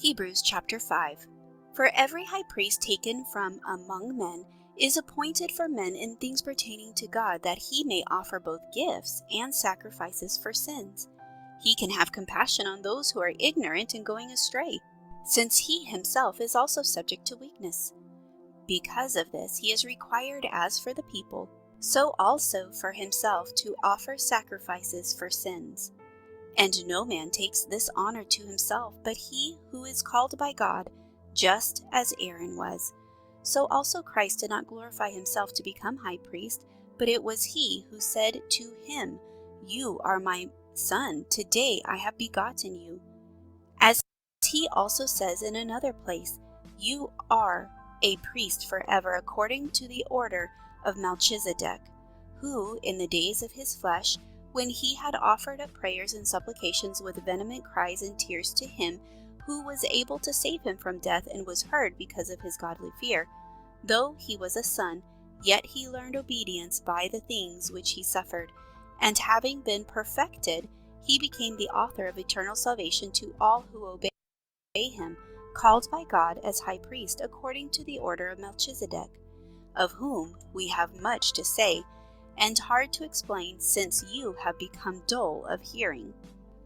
Hebrews chapter 5. For every high priest taken from among men is appointed for men in things pertaining to God, that he may offer both gifts and sacrifices for sins. He can have compassion on those who are ignorant and going astray, since he himself is also subject to weakness. Because of this, he is required, as for the people, so also for himself, to offer sacrifices for sins. And no man takes this honor to himself, but he who is called by God, just as Aaron was. So also Christ did not glorify himself to become high priest, but it was he who said to him, "You are my son, today I have begotten you." As he also says in another place, "You are a priest forever according to the order of Melchizedek, who in the days of his flesh, when he had offered up prayers and supplications with vehement cries and tears to him who was able to save him from death, and was heard because of his godly fear. Though he was a son, yet he learned obedience by the things which he suffered. And having been perfected, he became the author of eternal salvation to all who obey him, called by God as high priest according to the order of Melchizedek, of whom we have much to say, and hard to explain, since you have become dull of hearing.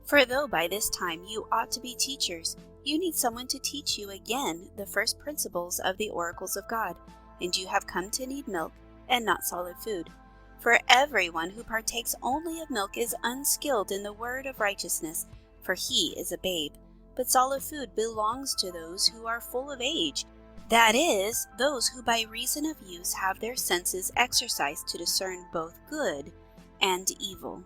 For though by this time you ought to be teachers, you need someone to teach you again the first principles of the oracles of God, and you have come to need milk and not solid food. For everyone who partakes only of milk is unskilled in the word of righteousness, for he is a babe. But solid food belongs to those who are full of age, that is, those who by reason of use have their senses exercised to discern both good and evil.